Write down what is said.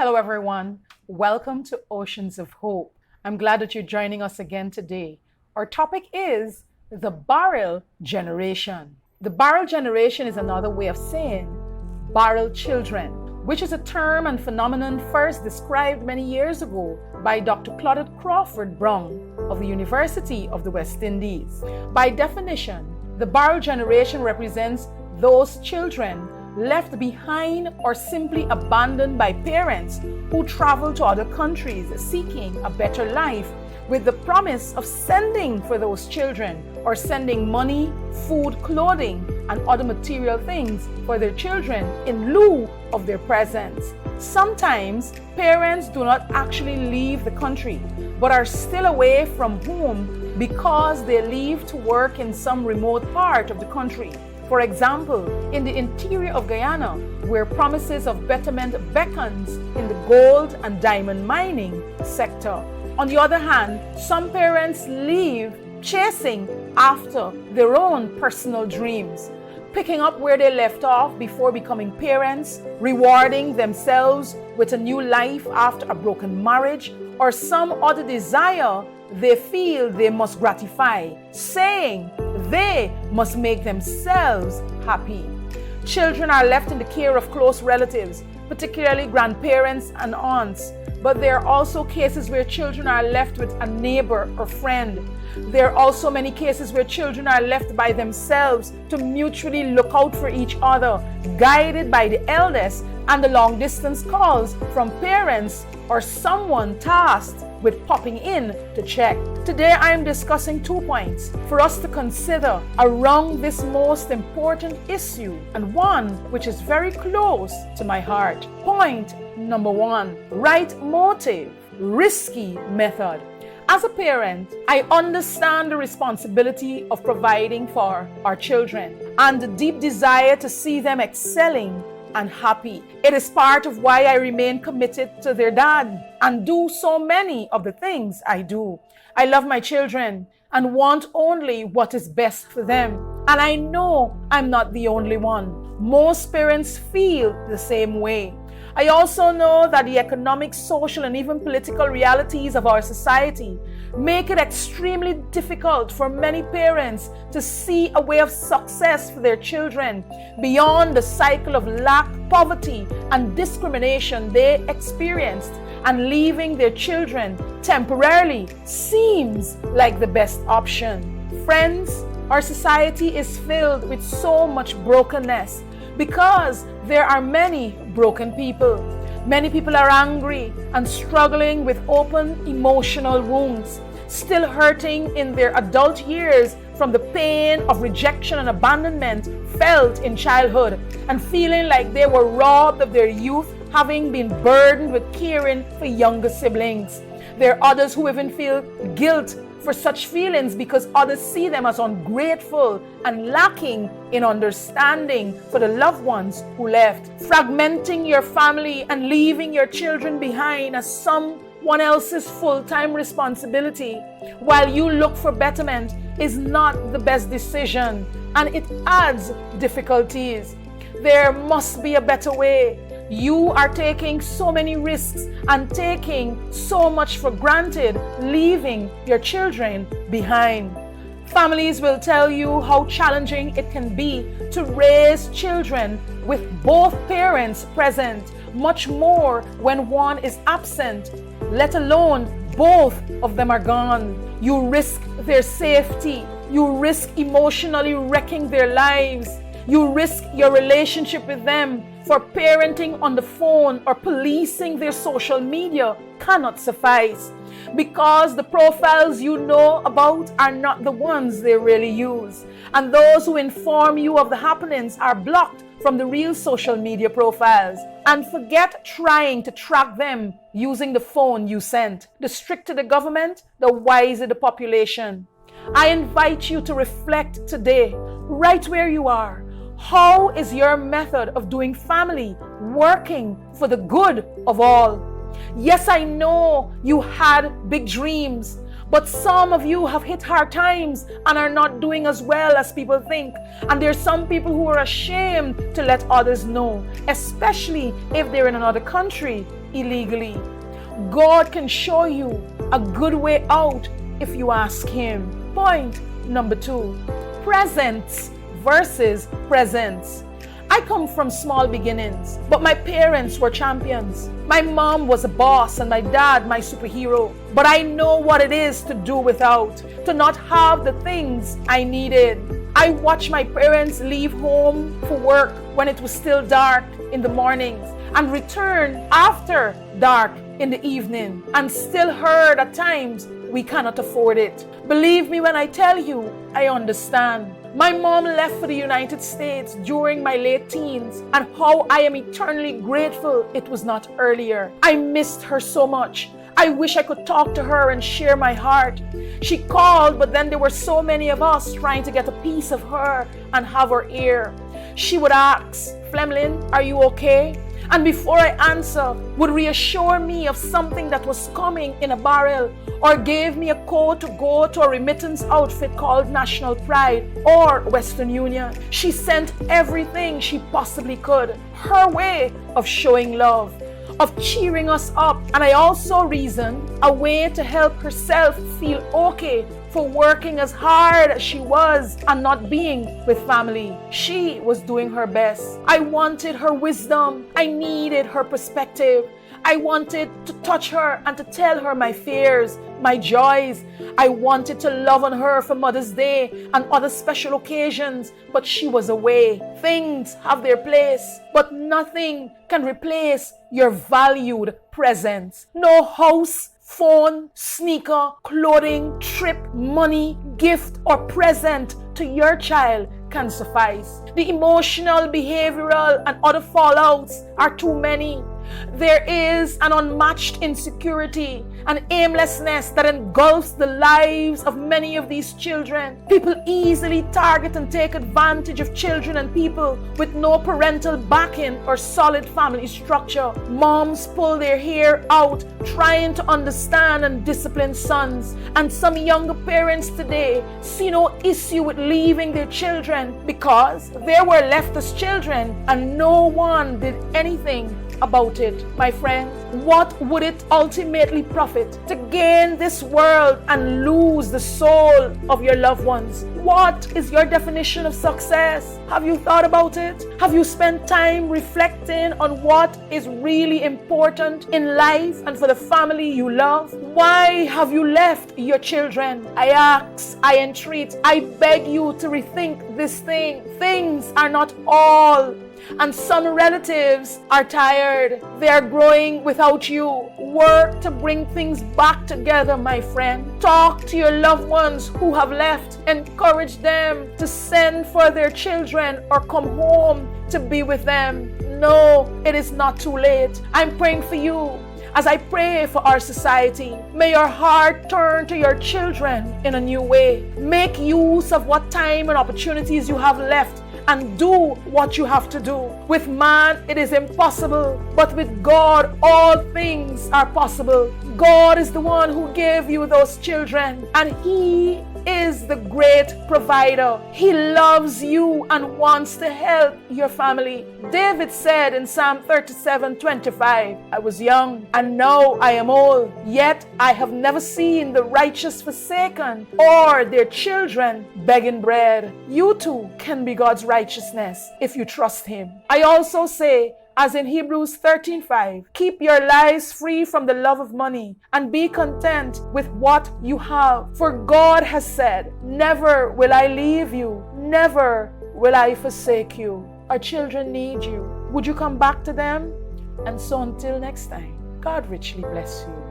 Hello, everyone. Welcome to Oceans of Hope. I'm glad that you're joining us again today. Our topic is the barrel generation. The barrel generation is another way of saying barrel children, which is a term and phenomenon first described many years ago by Dr. Claudette Crawford Brown of the University of the West Indies. By definition, the barrel generation represents those children left behind or simply abandoned by parents who travel to other countries seeking a better life with the promise of sending for those children or sending money, food, clothing, and other material things for their children in lieu of their presence. Sometimes parents do not actually leave the country but are still away from home because they leave to work in some remote part of the country. For example, in the interior of Guyana, where promises of betterment beckons in the gold and diamond mining sector. On the other hand, some parents leave chasing after their own personal dreams, picking up where they left off before becoming parents, rewarding themselves with a new life after a broken marriage, or some other desire they feel they must gratify, saying they must make themselves happy. Children are left in the care of close relatives, particularly grandparents and aunts, but there are also cases where children are left with a neighbor or friend. There are also many cases where children are left by themselves to mutually look out for each other, guided by the eldest and the long-distance calls from parents or someone tasked with popping in to check. Today I am discussing 2 points for us to consider around this most important issue, and one which is very close to my heart. Point number 1, right motive, risky method. As a parent, I understand the responsibility of providing for our children and the deep desire to see them excelling and happy. It is part of why I remain committed to their dad and do so many of the things I do. I love my children and want only what is best for them. And I know I'm not the only one. Most parents feel the same way. I also know that the economic, social, and even political realities of our society make it extremely difficult for many parents to see a way of success for their children beyond the cycle of lack, poverty, and discrimination they experienced, and leaving their children temporarily seems like the best option. Friends, our society is filled with so much brokenness because there are many broken people. Many people are angry and struggling with open emotional wounds, still hurting in their adult years from the pain of rejection and abandonment felt in childhood, and feeling like they were robbed of their youth, having been burdened with caring for younger siblings. There are others who even feel guilt for such feelings because others see them as ungrateful and lacking in understanding for the loved ones who left. Fragmenting your family and leaving your children behind as someone else's full-time responsibility while you look for betterment is not the best decision, and it adds difficulties. There must be a better way. You are taking so many risks and taking so much for granted, leaving your children behind. Families will tell you how challenging it can be to raise children with both parents present, much more when one is absent, let alone both of them are gone. You risk their safety. You risk emotionally wrecking their lives. You risk your relationship with them, for parenting on the phone or policing their social media cannot suffice, because the profiles you know about are not the ones they really use, and those who inform you of the happenings are blocked from the real social media profiles. And forget trying to track them using the phone you sent. The stricter the government, the wiser the population. I invite you to reflect today, right where you are. How is your method of doing family working for the good of all? Yes, I know you had big dreams, but some of you have hit hard times and are not doing as well as people think. And there's some people who are ashamed to let others know, especially if they're in another country, illegally. God can show you a good way out if you ask Him. Point number 2, presents versus presents. I come from small beginnings, but my parents were champions. My mom was a boss and my dad my superhero. But I know what it is to do without, to not have the things I needed. I watched my parents leave home for work when it was still dark in the mornings and return after dark in the evening, and still heard at times we cannot afford it. Believe me when I tell you, I understand. My mom left for the United States during my late teens, and how I am eternally grateful it was not earlier. I missed her so much. I wish I could talk to her and share my heart. She called, but then there were so many of us trying to get a piece of her and have her ear. She would ask, "Flemlin, are you okay?" And before I answer, would reassure me of something that was coming in a barrel, or gave me a code to go to a remittance outfit called National Pride or Western Union. She sent everything she possibly could, her way of showing love, of cheering us up. And I also reasoned a way to help herself feel okay for working as hard as she was and not being with family. She was doing her best. I wanted her wisdom. I needed her perspective. I wanted to touch her and to tell her my fears, my joys. I wanted to love on her for Mother's Day and other special occasions, but she was away. Things have their place, but nothing can replace your valued presence. No house, phone, sneaker, clothing, trip, money, gift, or present to your child can suffice. The emotional, behavioral, and other fallouts are too many. There is an unmatched insecurity and aimlessness that engulfs the lives of many of these children. People easily target and take advantage of children and people with no parental backing or solid family structure. Moms pull their hair out trying to understand and discipline sons, and some younger parents today see no issue with leaving their children because they were left as children and no one did anything about it. My friends, what would it ultimately profit to gain this world and lose the soul of your loved ones? What is your definition of success? Have you thought about it? Have you spent time reflecting on what is really important in life and for the family you love? Why have you left your children? I ask, I entreat, I beg you to rethink this thing. Things are not all. And some relatives are tired. They are growing without you. Work to bring things back together, my friend. Talk to your loved ones who have left. Encourage them to send for their children or come home to be with them. No, it is not too late. I'm praying for you. As I pray for our society, may your heart turn to your children in a new way. Make use of what time and opportunities you have left and do what you have to do. With man, it is impossible, but with God, all things are possible. God is the one who gave you those children, and He is the great provider. He loves you and wants to help your family. David said in Psalm 37:25, I was young and now I am old, yet I have never seen the righteous forsaken or their children begging bread. You too can be God's righteousness if you trust Him. I also say, as in Hebrews 13:5, keep your lives free from the love of money and be content with what you have. For God has said, never will I leave you, never will I forsake you. Our children need you. Would you come back to them? And so until next time, God richly bless you.